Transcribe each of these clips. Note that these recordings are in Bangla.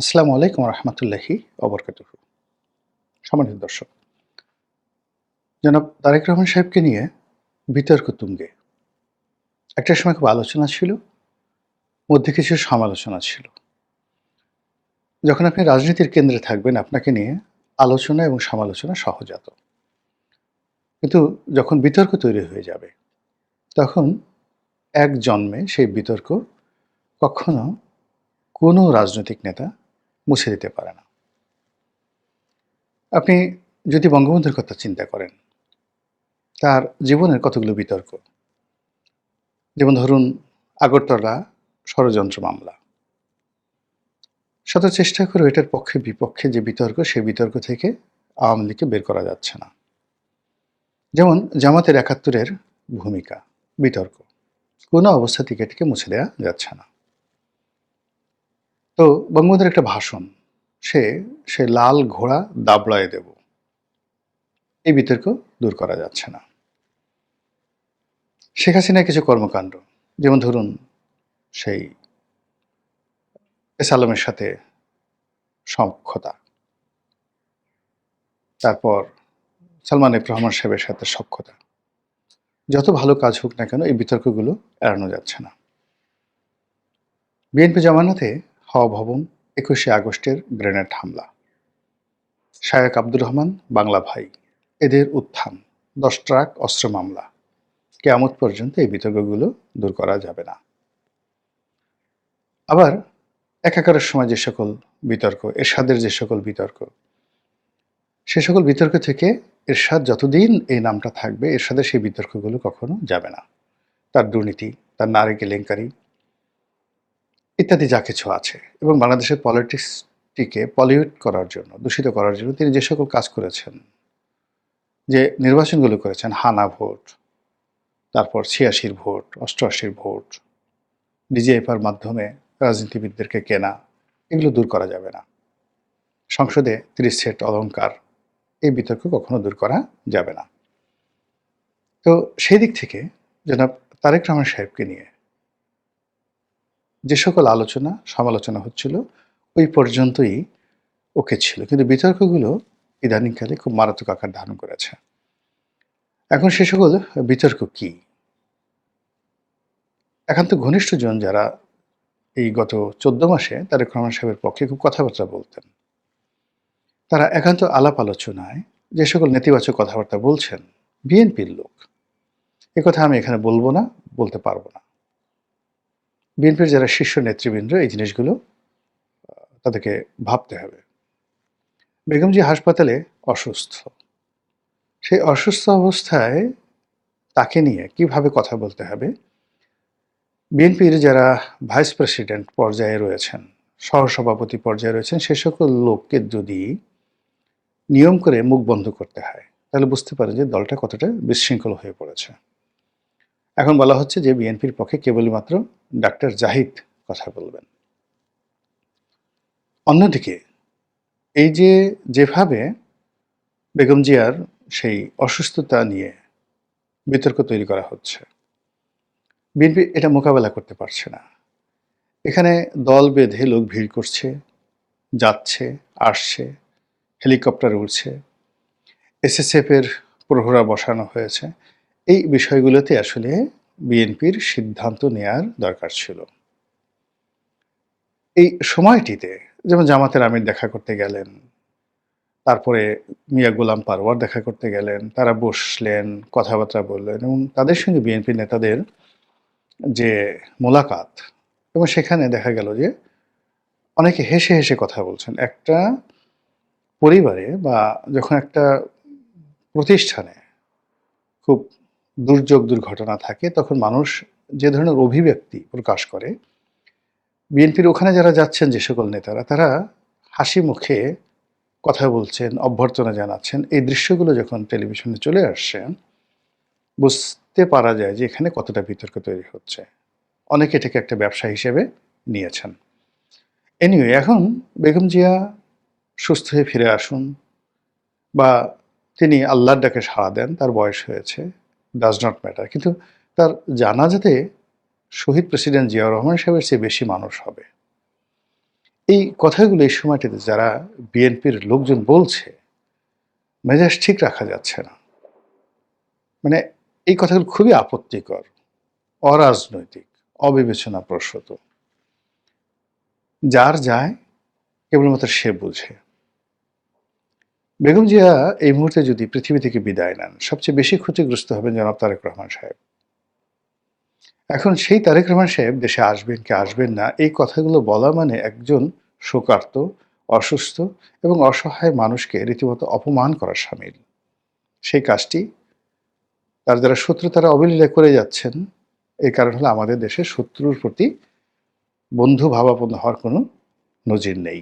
আসসালামু আলাইকুম রহমতুল্লাহি অবরকাতুহু। সম্মানিত দর্শক, জনাব তারেক রহমান সাহেবকে নিয়ে বিতর্ক তুঙ্গে। একটা সময় খুব আলোচনা ছিল, মধ্যে কিছু সমালোচনা ছিল। যখন আপনি রাজনীতির কেন্দ্রে থাকবেন, আপনাকে নিয়ে আলোচনা এবং সমালোচনা সহজাত। কিন্তু যখন বিতর্ক তৈরি হয়ে যাবে, তখন এক জন্মে সেই বিতর্ক কখনো কোনো রাজনৈতিক নেতা মুছে দিতে পারে না। আপনি যদি বঙ্গবন্ধুর কথা চিন্তা করেন, তার জীবনের কতগুলো বিতর্ক, যেমন ধরুন আগরতলা ষড়যন্ত্র মামলা। শত চেষ্টা করে এটার পক্ষে বিপক্ষে যে বিতর্ক, সেই বিতর্ক থেকে আওয়ামী লীগকে বের করা যাচ্ছে না। যেমন জামাতের ৭১-এর ভূমিকা, বিতর্ক। কোনো অবস্থাতেই এটিকে মুছে দেয়া যাচ্ছে না। তো বঙ্গবন্ধুর একটা ভাষণ, সে সে লাল ঘোড়া দাবড়ায়ে দেব। এই বিতর্ক দূর করা যাচ্ছে না। শেখ হাসিনার কিছু কর্মকাণ্ড, যেমন ধরুন সেই এস আলমের সাথে সখ্যতা, তারপর সালমান এফ রহমান সাহেবের সাথে সখ্যতা। যত ভালো কাজ হোক না কেন, এই বিতর্কগুলো এড়ানো যাচ্ছে না। বিএনপি জামানাতে হাওয়া ভবন, ২১শে আগস্টের গ্রেনেড হামলা, শায়েক আব্দুর রহমান বাংলা ভাই, এদের উত্থান, ১০ ট্রাক অস্ত্র মামলা, কেয়ামত পর্যন্ত এই বিতর্কগুলো দূর করা যাবে না। আবার একাকারের সময় যে সকল বিতর্ক, এরশাদের যে সকল বিতর্ক, সে সকল বিতর্ক থেকে এরশাদ যতদিন এই নামটা থাকবে, এরশাদের সেই বিতর্কগুলো কখনো যাবে না। তার দুর্নীতি, তার নারী কেলেঙ্কারি ইত্যাদি যা কিছু আছে, এবং বাংলাদেশের পলিটিক্সটিকে পলিউট করার জন্য, দূষিত করার জন্য তিনি যে সকল কাজ করেছেন, যে নির্বাচনগুলো করেছেন, হানা ভোট, তারপর ৮৬-র ভোট, ৮৮-র ভোট, ডিজিএফআর মাধ্যমে রাজনীতিবিদদেরকে কেনা, এগুলো দূর করা যাবে না। সংসদে ৩০ সেট অলংকার, এই বিতর্ক কখনো দূর করা যাবে না। তো সেই দিক থেকে জনাব তারেক রহমান সাহেবকে নিয়ে যে সকল আলোচনা সমালোচনা হচ্ছিল, ওই পর্যন্তই ওকে ছিল। কিন্তু বিতর্কগুলো ইদানিংকালে খুব মারাত্মক আকার ধারণ করেছে। এখন সে সকল বিতর্ক কি? একান্ত ঘনিষ্ঠজন যারা এই গত ১৪ মাসে তারেক রহমান সাহেবের পক্ষে খুব কথাবার্তা বলতেন, তারা একান্ত আলাপ আলোচনায় যে সকল নেতিবাচক কথাবার্তা বলছেন, বিএনপির লোক, কথা আমি এখানে বলবো না, বলতে পারবো না। বিএনপির যারা শীর্ষ নেতৃবৃন্দ, এই জিনিসগুলো তাদেরকে ভাবতে হবে। বেগম জি হাসপাতালে অসুস্থ, সেই অসুস্থ অবস্থায় তাকে নিয়ে কিভাবে কথা বলতে হবে, বিএনপির যারা ভাইস প্রেসিডেন্ট পর্যায়ে রয়েছেন, সহসভাপতি পর্যায়ে রয়েছেন, সে সকল লোককে যদি নিয়ম করে মুখ বন্ধ করতে হয়, তাহলে বুঝতে পারে যে দলটা কতটা বিশৃঙ্খল হয়ে পড়েছে। এখন বলা হচ্ছে যে বিএনপির পক্ষে কেবলই মাত্র ডাক্তার জাহিদ কথা বলবেন। অন্যদিকে এই যে যেভাবে বেগম জিয়ার সেই অসুস্থতা নিয়ে বিতর্ক তৈরি করা হচ্ছে, বিএনপি এটা মোকাবেলা করতে পারছে না। এখানে দল বেঁধে লোক ভিড় করছে, যাচ্ছে, আসছে, হেলিকপ্টার উড়ছে, এসএসএফ এর প্রহরা বসানো হয়েছে। এই বিষয়গুলোতে আসলে বিএনপির সিদ্ধান্ত নেয়ার দরকার ছিল। এই সময়টিতে যেমন জামাতের আমির দেখা করতে গেলেন, তারপরে মিয়া গোলাম পারওয়ার দেখা করতে গেলেন, তারা বসলেন, কথাবার্তা বললেন, এবং তাদের সঙ্গে বিএনপি নেতাদের যে মোলাকাত, এবং সেখানে দেখা গেল যে অনেকে হেসে হেসে কথা বলছেন। একটা পরিবারে বা যখন একটা প্রতিষ্ঠানে খুব দুর্যোগ দুর্ঘটনা থাকে, তখন মানুষ যে ধরনের অভিব্যক্তি প্রকাশ করে, বিএনপির ওখানে যারা যাচ্ছেন যে সকল নেতারা, তারা হাসি মুখে কথা বলছেন, অভ্যর্থনা জানাচ্ছেন। এই দৃশ্যগুলো যখন টেলিভিশনে চলে আসছে, বুঝতে পারা যায় যে এখানে কতটা বিতর্ক তৈরি হচ্ছে। অনেকে এটাকে একটা ব্যবসা হিসেবে নিয়েছেন। এনিওয়ে, এখন বেগম জিয়া সুস্থ হয়ে ফিরে আসুন, বা তিনি আল্লাহর ডাকে সাড়া দেন, তার বয়স হয়েছে, ডাজ নট ম্যাটার। কিন্তু তার জানাজাতে শহীদ প্রেসিডেন্ট জিয়াউর রহমান সাহেবের চেয়ে বেশি মানুষ হবে। এই কথাগুলো এই সময়টাতে যারা বিএনপির লোকজন বলছে, মেজাজ ঠিক রাখা যাচ্ছে না। মানে এই কথাগুলো খুবই আপত্তিকর, অরাজনৈতিক, অবিবেচনাপ্রসূত। যার যায় কেবলমাত্র সে বুঝে। বেগম জিয়া এই মুহূর্তে যদি পৃথিবী থেকে বিদায় নেন, সবচেয়ে বেশি ক্ষতিগ্রস্ত হবেন জনাব তারেক রহমান সাহেব। এখন সেই তারেক রহমান সাহেব দেশে আসবেন কি আসবেন না, এই কথাগুলো বলা মানে একজন শোকার্ত, অসুস্থ এবং অসহায় মানুষকে রীতিমতো অপমান করার শামিল। সেই কাজটি তার যারা শত্রু তারা অবলীলা করে যাচ্ছেন। এই কারণ হলো আমাদের দেশে শত্রুর প্রতি বন্ধু ভাবাপন্ন হওয়ার কোনো নজির নেই।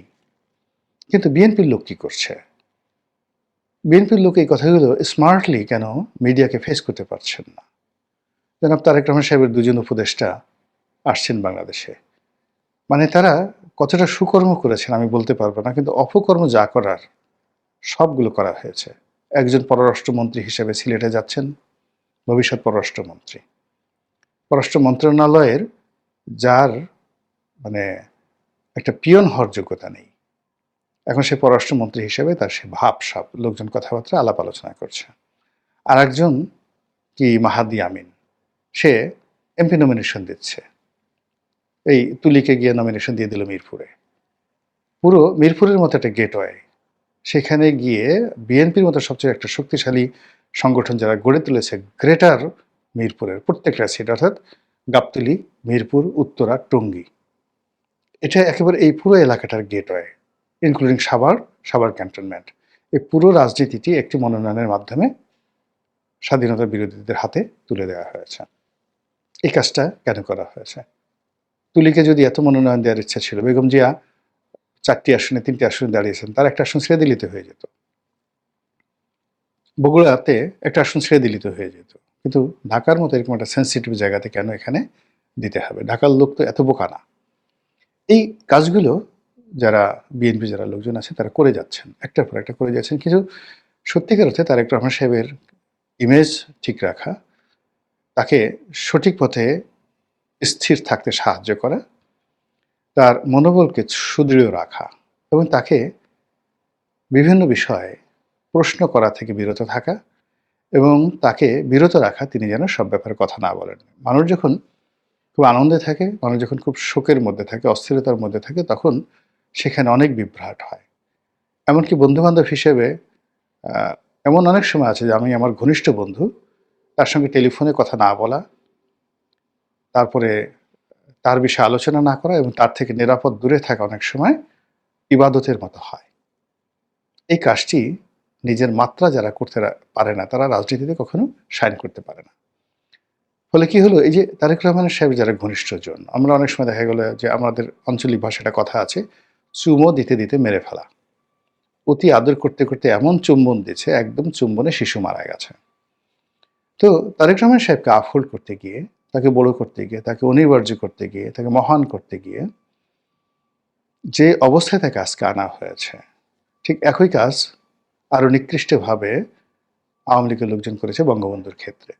কিন্তু বিএনপির লোক কি করছে? বিএনপির লোক এই কথাগুলো স্মার্টলি কেন মিডিয়াকে ফেস করতে পারছেন না? জনাব তারেক রহমান সাহেবের দুজন উপদেষ্টা আসছেন বাংলাদেশে। মানে তারা কতটা সুকর্ম করেছেন আমি বলতে পারবো না, কিন্তু অপকর্ম যা করার সবগুলো করা হয়েছে। একজন পররাষ্ট্রমন্ত্রী হিসেবে সিলেটে যাচ্ছেন, ভবিষ্যৎ পররাষ্ট্রমন্ত্রী। পররাষ্ট্র মন্ত্রণালয়ের যার মানে একটা পিয়ন হওয়ার যোগ্যতা নেই, এখন সে পররাষ্ট্রমন্ত্রী হিসেবে তার সে ভাবসাব, লোকজন কথাবার্তা আলাপ আলোচনা করছে। আর একজন কি মাহাদি আমিন, সে এমপি নমিনেশন দিচ্ছে। এই তুলিকে গিয়ে নমিনেশন দিয়ে দিল মিরপুরে। পুরো মিরপুরের মতো একটা গেটওয়ে, সেখানে গিয়ে বিএনপির মতো সবচেয়ে একটা শক্তিশালী সংগঠন যারা গড়ে তুলেছে গ্রেটার মিরপুরের প্রত্যেকটা সিট, অর্থাৎ গাবতলী, মিরপুর, উত্তরা, টঙ্গী, এটা একেবারে এই পুরো এলাকাটার gateway, including Savar, Savar cantonment. এই পুরো রাজনীতিটি একটি মনোনয়নের মাধ্যমে স্বাধীনতা বিরোধীদের হাতে তুলে দেওয়া হয়েছে। এই কাজটা কেন করা হয়েছে? তুলিকে যদি এত মনোনয়ন দেওয়ার ইচ্ছা ছিল, বেগম জিয়া 4টি আসনে 3টি আসনে দাঁড়িয়েছেন, তার একটা আসন ছেড়ে দিলিতে হয়ে যেত। বগুড়াতে একটা আসন ছেড়ে দিলিতে হয়ে যেত। কিন্তু ঢাকার মতো এরকম একটা সেন্সিটিভ জায়গাতে কেন এখানে দিতে হবে? ঢাকার লোক তো এত বোকা না। এই কাজগুলো যারা বিএনপি যারা লোকজন আছে তারা করে যাচ্ছেন, একটার পর একটা করে যাচ্ছেন। কিন্তু সত্যিকার অর্থে তারেক রহমান সাহেবের ইমেজ ঠিক রাখা, তাকে সঠিক পথে স্থির থাকতে সাহায্য করা, তার মনোবলকে সুদৃঢ় রাখা এবং তাকে বিভিন্ন বিষয়ে প্রশ্ন করা থেকে বিরত থাকা এবং তাকে বিরত রাখা তিনি যেন সব ব্যাপারে কথা না বলেন। মানুষ যখন খুব আনন্দে থাকে, মানুষ যখন খুব শোকের মধ্যে থাকে, অস্থিরতার মধ্যে থাকে, তখন সেখানে অনেক বিভ্রাট হয়। এমনকি বন্ধু-বান্ধব হিসেবে এমন অনেক সময় আছে যে আমি আমার ঘনিষ্ঠ বন্ধু, তার সঙ্গে টেলিফোনে কথা না বলা, তারপরে তার বিষয়ে আলোচনা না করা এবং তার থেকে নিরাপদ দূরে থাকা অনেক সময় ইবাদতের মতো হয়। এই কাজটি নিজের মাত্রা যারা করতে পারে না, তারা রাজনীতিতে কখনো শাইন করতে পারে না। ফলে কি হলো, এই যে তারেক রহমানের সাহেব যারা ঘনিষ্ঠজন, আমরা অনেক সময় দেখা গেল যে আমাদের আঞ্চলিক ভাষাটা কথা আছে, চুমো দিতে দিতে মেরে ফেলা। অতি আদর করতে করতে এমন চুম্বন দিচ্ছে, একদম চুম্বনে শিশু মারা গেছে। তো তারেক রহমান সাহেবকে আফহোল্ড করতে গিয়ে, তাকে বড় করতে গিয়ে, তাকে অনিবার্য করতে গিয়ে, তাকে মহান করতে গিয়ে যে অবস্থায় তাকে আজকে আনা হয়েছে, ঠিক একই কাজ আরও নিকৃষ্টভাবে আওয়ামী লীগের লোকজন করেছে বঙ্গবন্ধুর ক্ষেত্রে।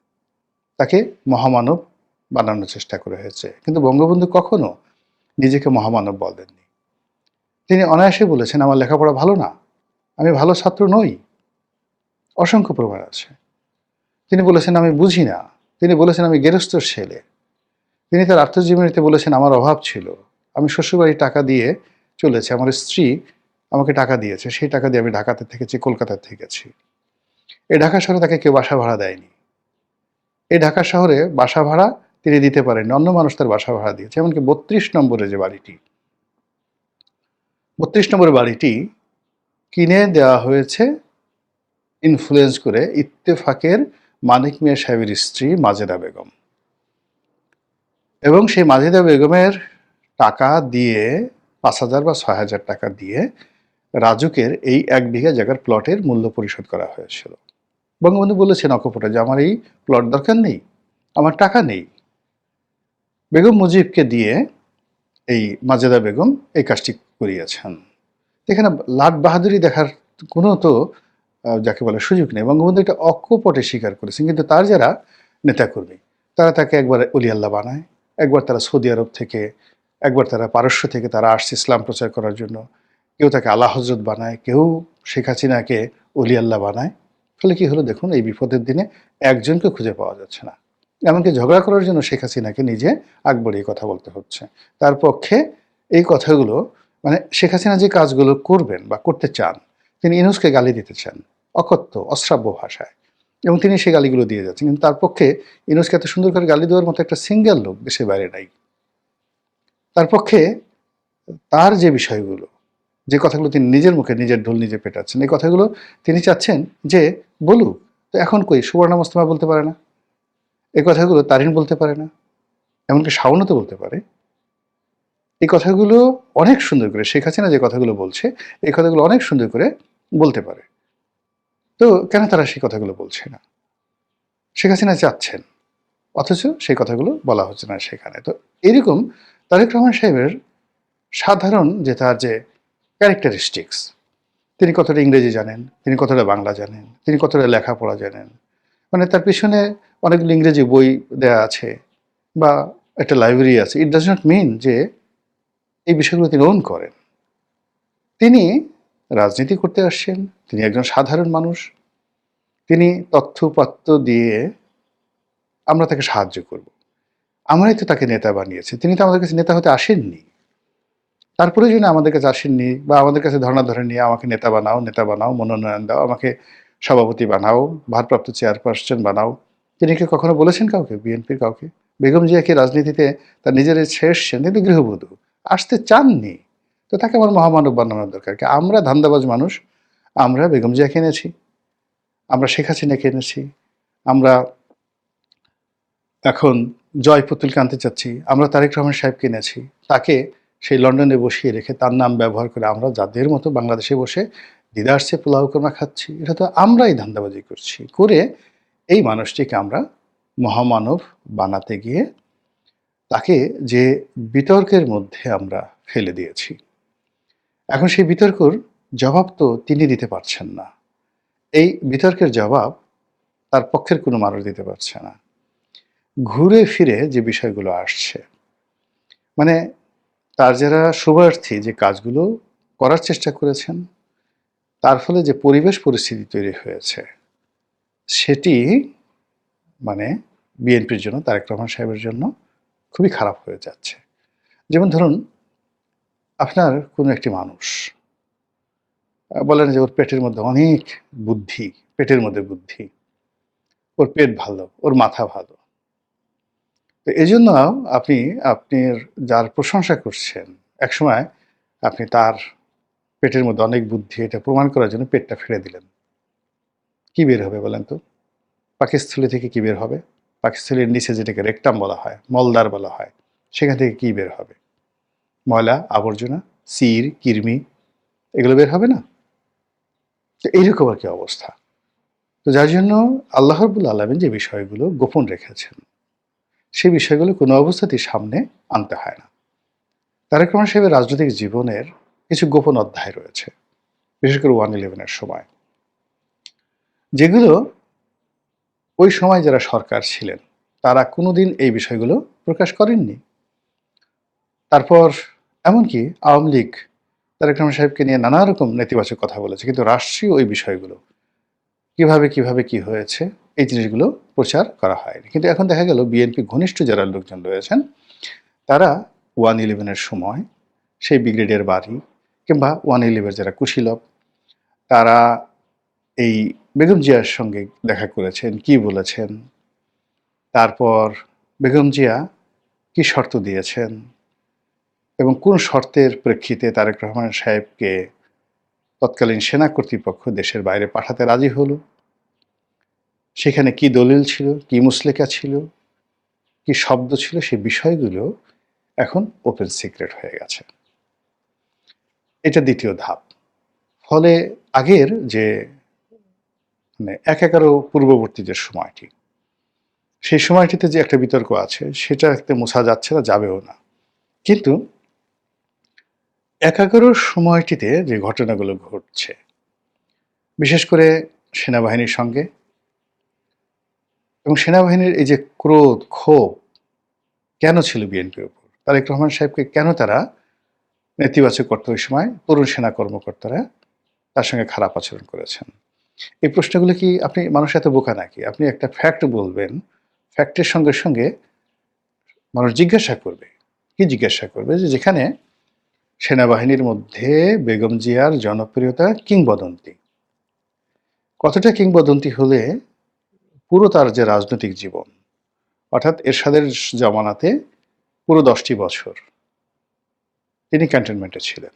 তাকে মহামানব বানানোর চেষ্টা করা হয়েছে, কিন্তু বঙ্গবন্ধু কখনো নিজেকে মহামানব বলেননি। তিনি অনায়াসে বলেছেন আমার লেখাপড়া ভালো না, আমি ভালো ছাত্র নই, অসংখ্য প্রমাণ আছে। তিনি বলেছেন আমি বুঝি না, তিনি বলেছেন আমি গেরস্থর ছেলে, তিনি তার আত্মজীবনীতে বলেছেন আমার অভাব ছিল, আমি শ্বশুরবাড়ির টাকা দিয়ে চলেছি, আমার স্ত্রী আমাকে টাকা দিয়েছে, সেই টাকা দিয়ে আমি ঢাকাতে থেকেছি, কলকাতায় থেকেছি। এই ঢাকা শহরে তাকে কেউ বাসা ভাড়া দেয়নি। এই ঢাকা শহরে বাসা ভাড়া তিনি দিতে পারেননি, অন্য মানুষ তার বাসা ভাড়া দিয়েছে। এমনকি 32 নম্বরে যে বাড়িটি, 32 নম্বরের বাড়িটি কিনে দেওয়া হয়েছে ইনফ্লুয়েন্স করে ইত্তেফাকের মানিক মিয়া সাহেবের স্ত্রী মাজেদা বেগম, এবং সেই মাজেদা বেগমের টাকা দিয়ে 5,000 বা 6,000 টাকা দিয়ে রাজুকের এই 1 বিঘা জায়গার প্লটের মূল্য পরিশোধ করা হয়েছিল। বঙ্গবন্ধু বলেছেন অকপটে যে আমার এই প্লট দরকার নেই, আমার টাকা নেই। বেগম মুজিবকে দিয়ে এই মাজেদা বেগম এই কাজটি করিয়েছেন। এখানে লাট বাহাদুরি দেখার কোনো তো যাকে বলে সুযোগ নেই। বঙ্গবন্ধু এটা অকপটে স্বীকার করেছেন, কিন্তু তার যারা নেতাকর্মী তারা তাকে একবার অলি আল্লাহ বানায়, একবার তারা সৌদি আরব থেকে একবার তারা পারস্য থেকে তারা আসছে ইসলাম প্রচার করার জন্য। কেউ তাকে আলা হজরত বানায়, কেউ শেখ হাসিনাকে অলি আল্লাহ বানায়। ফলে কি হলো দেখুন, এই বিপদের দিনে একজনকে খুঁজে পাওয়া যাচ্ছে না। এমনকি ঝগড়া করার জন্য শেখ হাসিনাকে নিজে আগ বাড়িয়ে কথা বলতে হচ্ছে। তার পক্ষে এই কথাগুলো, মানে শেখ হাসিনা যে কাজগুলো করবেন বা করতে চান, তিনি ইউনূসকে গালি দিতে চান অকথ্য অশ্রাব্য ভাষায়, এবং তিনি সেই গালিগুলো দিয়ে যাচ্ছেন। কিন্তু তার পক্ষে ইউনূসকে এত সুন্দর করে গালি দেওয়ার মতো একটা সিঙ্গেল লোক দেশের বাইরে নাই। তার পক্ষে তার যে বিষয়গুলো, যে কথাগুলো তিনি নিজের মুখে নিজের ঢোল নিজে পেটাচ্ছেন, এই কথাগুলো তিনি চাচ্ছেন যে বলুক। তো এখন কই সুবর্ণা মোস্তফা বলতে পারে না, এই কথাগুলো তারিন বলতে পারে না, এমনকি শাওনও তো বলতে পারে। এই কথাগুলো অনেক সুন্দর করে শেখ হাসিনা যে কথাগুলো বলছে, এই কথাগুলো অনেক সুন্দর করে বলতে পারে। তো কেন তারা সেই কথাগুলো বলছে না? শেখ হাসিনা চাচ্ছেন, অথচ সেই কথাগুলো বলা হচ্ছে না সেখানে। তো এরকম তারেক রহমান সাহেবের সাধারণ যে তার যে ক্যারেক্টারিস্টিক্স, তিনি কতটা ইংরেজি জানেন, তিনি কতটা বাংলা জানেন, তিনি কতটা লেখাপড়া জানেন, মানে তার পিছনে অনেকগুলো ইংরেজি বই দেয়া আছে বা একটা লাইব্রেরি আছে, ইট ডাজ নট মিন যে এই বিষয়গুলো তিনি ওন করেন। তিনি রাজনীতি করতে আসছেন, তিনি একজন সাধারণ মানুষ, তিনি তথ্যপত্র দিয়ে আমরা তাকে সাহায্য করব। আমরাই তো তাকে নেতা বানিয়েছি, তিনি তো আমাদের কাছে নেতা হতে আসেননি। তারপরে যদি আমাদের কাছে আসেননি বা আমাদের কাছে ধর্ণা ধরেননি, আমাকে নেতা বানাও, নেতা বানাও, মনোনয়ন দাও, আমাকে সভাপতি বানাও, ভারপ্রাপ্ত চেয়ারপারসন বানাও, তিনি কি কখনো বলেছেন কাউকে, বিএনপির কাউকে? বেগম জিয়া কি রাজনীতিতে তার নিজের ইচ্ছে এসছেন? তিনি গৃহবধূ, আসতে চাননি। তো তাকে আমার মহামানব বানানোর দরকার কি? আমরা ধান্দাবাজ মানুষ, আমরা বেগম জিয়াকে এনেছি, আমরা শেখ হাসিনাকে এনেছি, আমরা এখন জয় পুতুলকে আনতে চাচ্ছি, আমরা তারেক রহমান সাহেবকে এনেছি, তাকে সেই লন্ডনে বসিয়ে রেখে তার নাম ব্যবহার করে আমরা যাদের মতো বাংলাদেশে বসে দিদারসে পোলাও কোরমা খাচ্ছি। এটা তো আমরাই ধান্দাবাজি করছি, করে এই মানুষটিকে আমরা মহামানব বানাতে গিয়ে তাকে যে বিতর্কের মধ্যে আমরা ফেলে দিয়েছি। এখন সেই বিতর্কর জবাব তো তিনি দিতে পারছেন না। এই বিতর্কের জবাব তার পক্ষের কোনো মানুষ দিতে পারছে না। ঘুরে ফিরে যে বিষয়গুলো আসছে, মানে তার যারা শুভার্থী যে কাজগুলো করার চেষ্টা করেছেন, তার ফলে যে পরিবেশ পরিস্থিতি তৈরি হয়েছে, সেটি মানে বিএনপির জন্য, তারেক রহমান সাহেবের জন্য খুবই খারাপ হয়ে যাচ্ছে। যেমন ধরুন, আপনার কোনো একটি মানুষ বলেন যে ওর পেটের মধ্যে অনেক বুদ্ধি, পেটের মধ্যে বুদ্ধি, ওর পেট ভালো, ওর মাথা ভালো। তো এই জন্য আপনি আপনার যার প্রশংসা করছেন, একসময় আপনি তার পেটের মধ্যে অনেক বুদ্ধি এটা প্রমাণ করার জন্য পেটটা ফেলে দিলেন। কি বের হবে বলেন তো? পাকস্থলী থেকে কি বের হবে? পাকস্থলীর নিচে যেটাকে রেকটাম বলা হয়, মলদ্বার বলা হয়, সেখান থেকে কি বের হবে? ময়লা, আবর্জনা, সির, কৃমি, এগুলো বের হবে না? তো এইরকম আর কি অবস্থা। তো যার জন্য আল্লাহ রাব্বুল আলামিন যে বিষয়গুলো গোপন রেখেছেন, সেই বিষয়গুলো কোনো অবস্থাতেই সামনে আনতে হয় না। তারেক রহমান সাহেবের রাজনৈতিক জীবনের কিছু গোপন অধ্যায় রয়েছে, বিশেষ করে 1/11 সময়, যেগুলো ওই সময় যারা সরকার ছিলেন তারা কোনোদিন এই বিষয়গুলো প্রকাশ করেননি। তারপর এমনকি আওয়ামী লীগ তারেক রহমান সাহেবকে নিয়ে নানা রকম নেতিবাচক কথা বলেছে, কিন্তু রাষ্ট্রীয় ওই বিষয়গুলো কিভাবে কি হয়েছে, এই জিনিসগুলো প্রচার করা হয়নি। কিন্তু এখন দেখা গেল বিএনপি ঘনিষ্ঠ যারা লোকজন রয়েছেন, তারা 1/11 সময় সেই ব্রিগেডিয়ার বাড়ি কিংবা 1/11 যারা কুশীলব, তারা এই বেগম জিয়ার সঙ্গে দেখা করেছেন, কি বলেছেন, তারপর বেগম জিয়া কি শর্ত দিয়েছেন এবং কোন শর্তের প্রেক্ষিতে তারেক রহমান সাহেবকে তৎকালীন সেনা কর্তৃপক্ষ দেশের বাইরে পাঠাতে রাজি হলো, সেখানে কি দলিল ছিল, কি মুসলেকা ছিল, কি শব্দ ছিল, সেই বিষয়গুলো এখন ওপেন সিক্রেট হয়ে গেছে। এটা দ্বিতীয় ধাপ। ফলে আগের যে মানে ১/১১ পূর্ববর্তী যে সময়টি, সেই সময়টিতে যে একটা বিতর্ক আছে সেটাতে মোছা যাচ্ছে না, যাবেও না। কিন্তু ১/১১ সময়টিতে যে ঘটনাগুলো ঘটছে, বিশেষ করে সেনাবাহিনীর সঙ্গে, এবং সেনাবাহিনীর এই যে ক্রোধ ক্ষোভ কেন ছিল বিএনপির উপর, তারেক রহমান সাহেবকে কেন তারা নেতিবাচক করতে ওই সময় তরুণ সেনা কর্মকর্তারা তার সঙ্গে খারাপ আচরণ করেছেন? এই প্রশ্নগুলো কি আপনি মানুষ এত বোকা নাকি? আপনি একটা ফ্যাক্ট বলবেন, ফ্যাক্টের সঙ্গে, সঙ্গে মানুষ জিজ্ঞাসা করবে। কি জিজ্ঞাসা করবে? যে যেখানে সেনাবাহিনীর মধ্যে বেগম জিয়ার জনপ্রিয়তা কিংবদন্তি। কতটা কিংবদন্তি হলে পুরো তার যে রাজনৈতিক জীবন, অর্থাৎ এরশাদের জমানাতে পুরো ১০টি বছর তিনি ক্যান্টনমেন্টে ছিলেন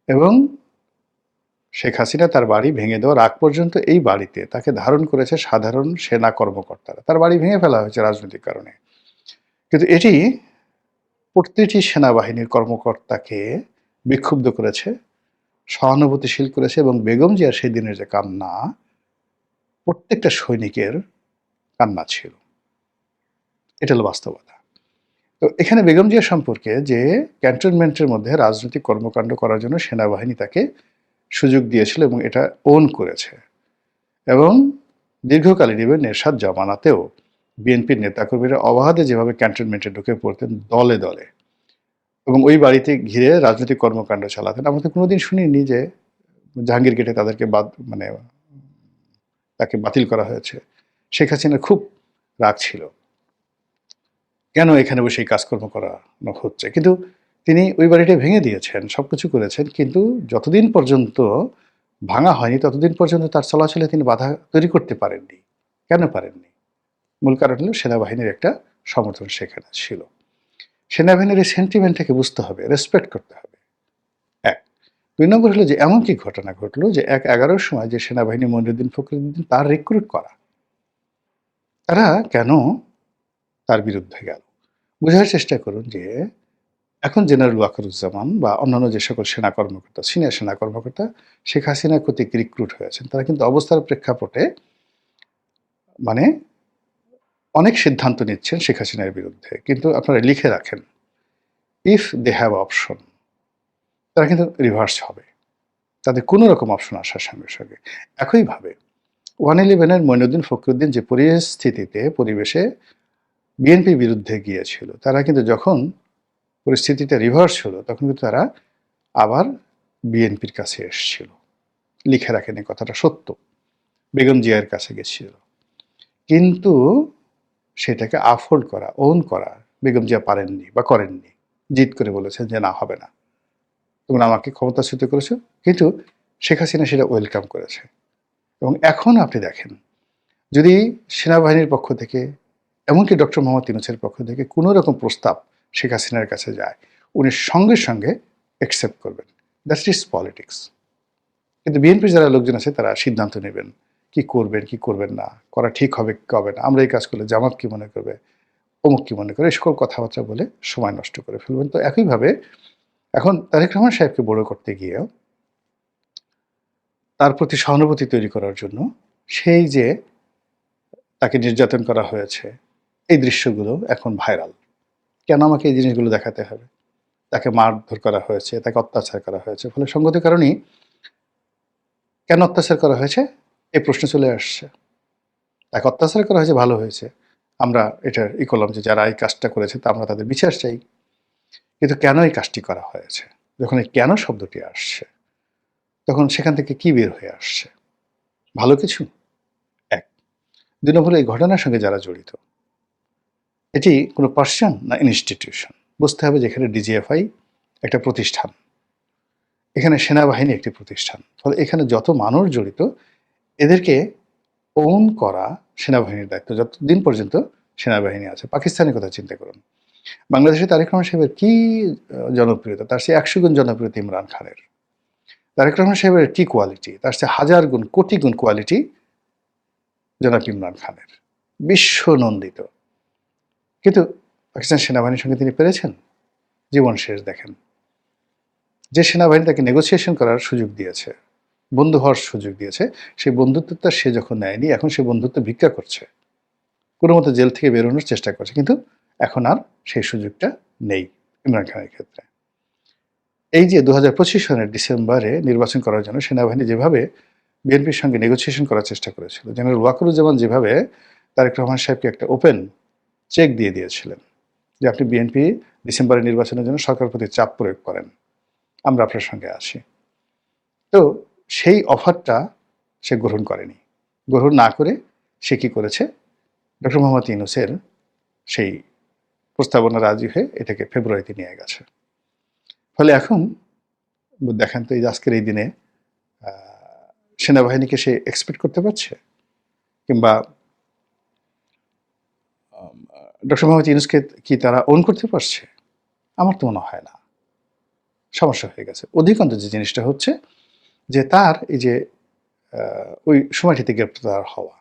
এবং শেখ হাসিনা তার বাড়ি ভেঙে দেওয়ার আগ পর্যন্ত এই বাড়িতে তাকে ধারণ করেছে সাধারণ সেনা কর্মকর্তারা। তার বাড়ি ভেঙে ফেলা হয়েছে রাজনৈতিক কারণে। কিন্তু এটি প্রতিটি সেনাবাহিনীর কর্মকর্তাকে বিক্ষুব্ধ করেছে, সহানুভূতিশীল করেছে এবং বেগম জিয়ার সেই দিনের যে কান্না, প্রত্যেকটা সৈনিকের কান্না ছিল। এটা হলো বাস্তবতা। তো এখানে বেগম জিয়া সম্পর্কে যে ক্যান্টনমেন্টের মধ্যে রাজনৈতিক কর্মকাণ্ড করার জন্য সেনাবাহিনী তাকে সুযোগ দিয়েছিল এবং এটা ওন করেছে এবং দীর্ঘকালীন ইভেন এরশাদ জমানাতেও বিএনপির নেতাকর্মীরা অবাধে যেভাবে ক্যান্টনমেন্টে ঢুকে পড়তেন দলে দলে এবং ওই বাড়িতে ঘিরে রাজনৈতিক কর্মকাণ্ড চালাতেন। আমরা তো কোনোদিন শুনিনি যে জাহাঙ্গীর গেটে তাদেরকে মানে তাকে বাতিল করা হয়েছে। শেখ হাসিনার খুব রাগ ছিল, কেন এখানে বসে এই কাজকর্ম করানো হচ্ছে। কিন্তু তিনি ওই বাড়িটা ভেঙে দিয়েছেন, সবকিছু করেছেন, কিন্তু যতদিন পর্যন্ত ভাঙা হয়নি ততদিন পর্যন্ত তার চলাচলে তিনি বাধা তৈরি করতে পারেননি। কেন পারেননি? মূল কারণ হলো সেনাবাহিনীর একটা সমর্থন সেখানে ছিল। সেনাবাহিনীর এই সেন্টিমেন্টটাকে বুঝতে হবে, রেসপেক্ট করতে হবে। ১। ২ নম্বর হলো যে এমন কি ঘটনা ঘটলো যে ১/১১-র সময় যে সেনাবাহিনী মইনুদ্দিন ফখরুদ্দিন তার রিক্রুট করা, তারা কেন তার বিরুদ্ধে গেল? বোঝার চেষ্টা করুন যে এখন জেনারেল ওয়াকারুজ্জামান বা অন্যান্য যে সকল সেনা কর্মকর্তা, সিনিয়র সেনা কর্মকর্তা শেখ হাসিনা কর্তৃক রিক্রুট হয়েছেন, তারা কিন্তু অবস্থার প্রেক্ষাপটে মানে অনেক সিদ্ধান্ত নিচ্ছেন শেখ হাসিনার বিরুদ্ধে। কিন্তু আপনারা লিখে রাখেন, ইফ দে হ্যাভ অপশন, তারা কিন্তু রিভার্স হবে। তাদের কোনো রকম অপশন আসার সঙ্গে সঙ্গে একইভাবে 111-এর মইনুদ্দিন ফখরুদ্দিন যে পরিস্থিতিতে পরিবেশে বিএনপির বিরুদ্ধে গিয়েছিল, তারা কিন্তু যখন পরিস্থিতিটা রিভার্স হলো তখন কিন্তু তারা আবার বিএনপির কাছে এসেছিল। লিখে রাখেন, এই কথাটা সত্য। বেগম জিয়ার কাছে গেছিল, কিন্তু সেটাকে আফোল্ড করা, ওন করা বেগম জিয়া পারেননি বা করেননি। জিদ করে বলেছেন যে না, হবে না, তোমরা আমাকে ক্ষমতাচ্যুত করেছো। কিন্তু শেখ হাসিনা সেটা ওয়েলকাম করেছে। এবং এখন আপনি দেখেন, যদি সেনাবাহিনীর পক্ষ থেকে, এমনকি ডক্টর মোহাম্মদ ইউনূসের পক্ষ থেকে কোনো রকম প্রস্তাব শেখ হাসিনার কাছে যায়, উনি সঙ্গে সঙ্গে অ্যাকসেপ্ট করবেন। That's is politics. কিন্তু বিএনপির যারা লোকজন আছে তারা সিদ্ধান্ত নেবেন কি করবেন, কি করবেন না, করা ঠিক হবে কি হবে না, আমরা এই কাজ করলে জামাত কি মনে করবে, অমুক কি মনে করে, এই সকল কথাবার্তা বলে সময় নষ্ট করে ফেলবেন। তো একইভাবে এখন তারেক রহমান সাহেবকে বড় করতে গিয়েও তার প্রতি সহানুভূতি তৈরি করার জন্য সেই যে তাকে নির্যাতন করা হয়েছে, এই দৃশ্যগুলো এখন ভাইরাল। কেন আমাকে এই জিনিসগুলো দেখাতে হবে? তাকে মারধর করা হয়েছে, তাকে অত্যাচার করা হয়েছে। ফলে সঙ্গত কারণেই কেন অত্যাচার করা হয়েছে এই প্রশ্ন চলে আসছে। তাকে অত্যাচার করা হয়েছে, ভালো হয়েছে, আমরা এটা করলাম যে যারা এই কাজটা করেছে তা আমরা তাদের বিচার চাই। কিন্তু কেন এই কাজটি করা হয়েছে, যখন এই কেন শব্দটি আসছে, তখন সেখান থেকে কি বের হয়ে আসছে? ভালো কিছু? ১। ২ নম্বর, এই ঘটনার সঙ্গে যারা জড়িত, এটি কোনো পার্সন না ইনস্টিটিউশন? বুঝতে হবে যে এখানে ডিজিএফআই একটা প্রতিষ্ঠান, এখানে সেনাবাহিনী একটি প্রতিষ্ঠান। ফলে এখানে যত মানুষ জড়িত, এদেরকে ওন করা সেনাবাহিনীর দায়িত্ব, যতদিন পর্যন্ত সেনাবাহিনী আছে। পাকিস্তানের কথা চিন্তা করুন। বাংলাদেশে তারেক রহমান সাহেবের কি জনপ্রিয়তা, তার চেয়ে ১০০ গুণ জনপ্রিয়তা ইমরান খানের। তারেক রহমান সাহেবের কি কোয়ালিটি, তার চেয়ে ১০০০ গুণ, কোটি গুণ কোয়ালিটি জনাব ইমরান খানের, বিশ্বনন্দিত। কিন্তু পাকিস্তান সেনাবাহিনীর সঙ্গে তিনি পেরেছেন? জীবন শেষ। দেখেন, যে সেনাবাহিনী তাকে নেগোসিয়েশন করার সুযোগ দিয়েছে, বন্ধু হওয়ার সুযোগ দিয়েছে, সেই বন্ধুত্বটা সে যখন নেয়নি, এখন সে বন্ধুত্ব ভিক্ষা করছে, কোনো মতো জেল থেকে বেরোনোর চেষ্টা করছে। কিন্তু এখন আর সেই সুযোগটা নেই ইমরান খানের ক্ষেত্রে। এই যে ২০২৫ সনের ডিসেম্বরে নির্বাচন করার জন্য সেনাবাহিনী যেভাবে বিএনপির সঙ্গে নেগোসিয়েশন করার চেষ্টা করেছিল, জেনারেল ওয়াকারুজ্জামান যেভাবে তারেক রহমান সাহেবকে একটা ওপেন চেক দিয়ে দিয়েছিলেন যে আপনি বিএনপি ডিসেম্বরের নির্বাচনের জন্য সরকারের প্রতি চাপ প্রয়োগ করেন, আমরা আপনার সঙ্গে আছি। তো সেই অফারটা সে গ্রহণ করেনি। গ্রহণ না করে সে কি করেছে, ডক্টর মোহাম্মদ ইউনূসের সেই প্রস্তাবনা রাজি হয়ে এটাকে ফেব্রুয়ারিতে নিয়ে গেছে। ফলে এখন দেখেন তো এই যে আজকের এই দিনে সেনাবাহিনীকে সে এক্সপেক্ট করতে পারছে? কিংবা ডক্টর মোহাম্মদ ইউনূসকে কি তারা ওন করতে পারছে? আমার তো মনে হয় না। সমস্যা হয়ে গেছে। অধিকাংশ যে জিনিসটা হচ্ছে যে তার এই যে ওই সময়টিতে গ্রেপ্তার হওয়া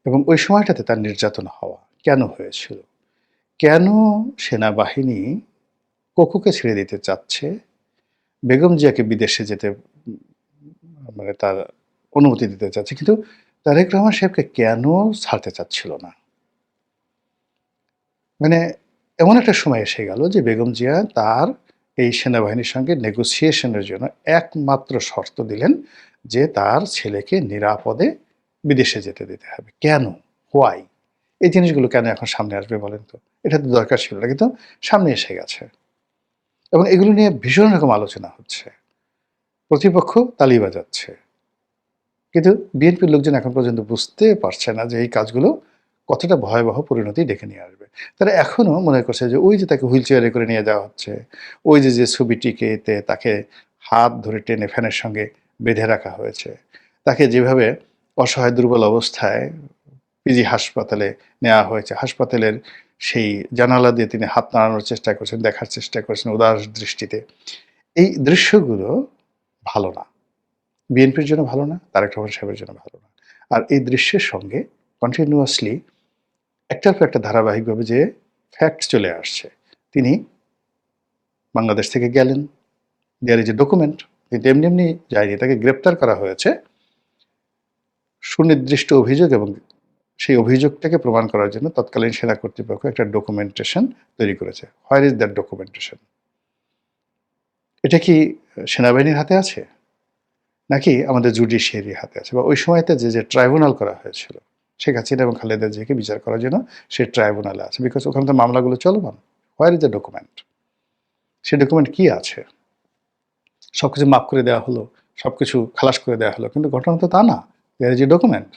এবং ওই সময়টাতে তার নির্যাতন হওয়া কেন হয়েছিল? কেন সেনাবাহিনী কোকোকে ছেড়ে দিতে চাচ্ছে? বেগম জিয়াকে বিদেশে যেতে মানে তার অনুমতি দিতে চাচ্ছে। কিন্তু তারেক রহমান সাহেবকে কেন ছাড়তে চাচ্ছিল না? মানে এমন একটা সময় এসে গেল যে বেগম জিয়া তার এই সেনাবাহিনীর সঙ্গে নেগোসিয়েশনের জন্য একমাত্র শর্ত দিলেন যে তার ছেলেকে নিরাপদে বিদেশে যেতে দিতে হবে। কেন? হোয়াই? এই জিনিসগুলো কেন এখন সামনে আসবে বলেন তো? এটা তো দরকার ছিল না, কিন্তু সামনে এসে গেছে এবং এগুলো নিয়ে ভীষণ রকম আলোচনা হচ্ছে। প্রতিপক্ষ তালি বাজাচ্ছে, কিন্তু বিএনপির লোকজন এখন পর্যন্ত বুঝতে পারছে না যে এই কাজগুলো কতটা ভয়াবহ পরিণতি ডেকে নিয়ে আসবে। তারা এখনও মনে করছে যে ওই যে তাকে হুইল চেয়ারে করে নিয়ে যাওয়া হচ্ছে, ওই যে যে ছবিটিকে তাকে হাত ধরে টেনে ফ্যানের সঙ্গে বেঁধে রাখা হয়েছে, তাকে যেভাবে অসহায় দুর্বল অবস্থায় পিজি হাসপাতালে নেওয়া হয়েছে, হাসপাতালের সেই জানালা দিয়ে তিনি হাত নাড়ানোর চেষ্টা করছেন, দেখার চেষ্টা করছেন উদাস দৃষ্টিতে, এই দৃশ্যগুলো ভালো না। বিএনপির জন্য ভালো না, তারেক রহমান সাহেবের জন্য ভালো না। আর এই দৃশ্যের সঙ্গে কন্টিনিউয়াসলি একটার পর একটা ধারাবাহিকভাবে যে ফ্যাক্ট চলে আসছে। তিনি বাংলাদেশ থেকে গেলেন, দেয়ার ইজ এ ডকুমেন্ট, কিন্তু এমনি এমনি যায়নি, তাকে গ্রেপ্তার করা হয়েছে সুনির্দিষ্ট অভিযোগ এবং সেই অভিযোগটাকে প্রমাণ করার জন্য তৎকালীন সেনা কর্তৃপক্ষ একটা ডকুমেন্টেশন তৈরি করেছে। Where is that documentation? এটা কি সেনাবাহিনীর হাতে আছে, নাকি আমাদের জুডিশিয়ারির হাতে আছে? বা ওই সময়তে যে যে ট্রাইব্যুনাল করা হয়েছিল শেখ হাসিনা এবং খালেদা জিয়াকে বিচার করার জন্য, সেই ট্রাইব্যুনালে আছে, বিকজ ওখানে তো মামলাগুলো চলমান। Where is the document? সেই ডকুমেন্ট কি আছে? সবকিছু মাফ করে দেওয়া হলো, সবকিছু খালাস করে দেওয়া হলো, কিন্তু ঘটনা তো তা না। There is a document.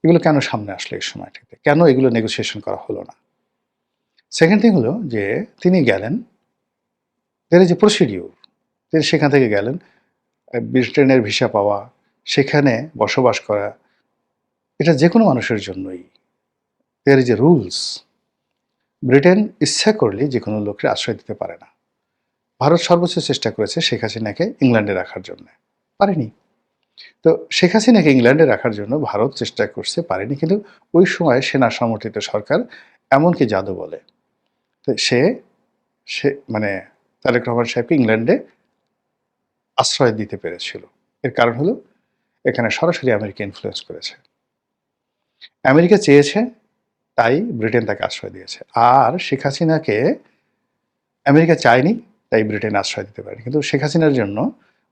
এগুলো কেন সামনে আসলো এই সময়টাতে? কেন এগুলো নেগোসিয়েশন করা হলো না? সেকেন্ড থিং হলো যে তিনি গেলেন, দেয়ার ইজ এ প্রসিডিউর। তিনি সেখান থেকে গেলেন, ব্রিটেনের ভিসা পাওয়া, সেখানে বসবাস করা, এটা যে কোনো মানুষের জন্যই। There is a rules. Britain ইচ্ছা করলে যে কোনো লোককে আশ্রয় দিতে পারে না। ভারত সর্বোচ্চ চেষ্টা করেছে শেখ হাসিনাকে ইংল্যান্ডে রাখার জন্য, পারেনি। তো শেখ হাসিনাকে ইংল্যান্ডে রাখার জন্য ভারত চেষ্টা করছে, পারেনি। কিন্তু ওই সময় সেনা সমর্থিত সরকার এমনকি জাদু বলে, তো সে সে মানে তারেক রহমান সাহেবকে ইংল্যান্ডে আশ্রয় দিতে পেরেছিল। এর কারণ হলো এখানে সরাসরি আমেরিকা ইনফ্লুয়েন্স করেছে। আমেরিকা চেয়েছে, তাই ব্রিটেন তাকে আশ্রয় দিয়েছে। আর শেখ হাসিনাকে আমেরিকা চায়নি, তাই ব্রিটেন আশ্রয় দিতে পারেনি। কিন্তু শেখ হাসিনার জন্য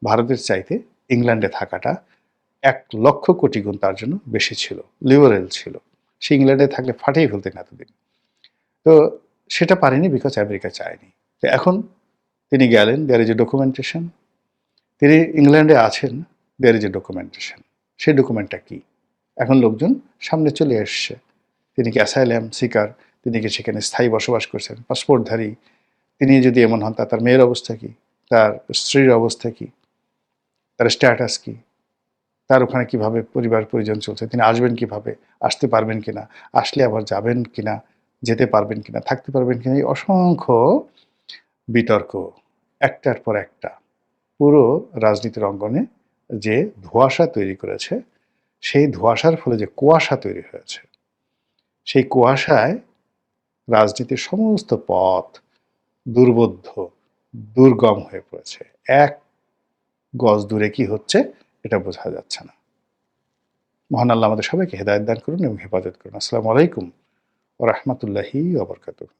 ভারতের চাইতে ইংল্যান্ডে থাকাটা ১,০০,০০০ কোটি গুণ তার জন্য বেশি ছিল, লিবারেল ছিল। সে ইংল্যান্ডে থাকলে ফাটিয়ে ফেলতেন এতদিন। তো সেটা পারেনি, বিকজ আমেরিকা চায়নি। তো এখন তিনি গেলেন, দেয়ার ইজ এ ডকুমেন্টেশন। তিনি ইংল্যান্ডে আছেন, দেয়ার ইজ এ ডকুমেন্টেশন। সেই ডকুমেন্টটা কি? এখন লোকজন সামনে চলে এসছে। তিনি কি অ্যাসাইলাম সিকার? তিনি কি সেখানে স্থায়ী বসবাস করছেন, পাসপোর্টধারী? তিনি যদি এমন হন, তার মেয়ের অবস্থা কি? তার স্ত্রীর অবস্থা কি? তার স্ট্যাটাস কি? তার ওখানে কিভাবে পরিবার পরিজন চলছে? তিনি আসবেন কিভাবে? আসতে পারবেন কিনা? আসলে আবার যাবেন কিনা? যেতে পারবেন কিনা? থাকতে পারবেন কিনা? এই অসংখ্য বিতর্ক একটার পর একটা পুরো রাজনীতির অঙ্গনে যে ধোঁয়াশা তৈরি করেছে, সেই ধোঁয়াশার ফলে যে কুয়াশা তৈরি হয়েছে, সেই কুয়াশায় রাজনীতির সমস্ত পথ দুর্বোধ্য, দুর্গম হয়ে পড়েছে। এক গজ দূরে কি হচ্ছে এটা বোঝা যাচ্ছে না। মহান আল্লাহ আমাদের সবাইকে হেদায়েত দান করুন এবং হেফাজত করুন। আসসালামু আলাইকুম ওয়া রাহমাতুল্লাহি ওয়া বারাকাতুহু।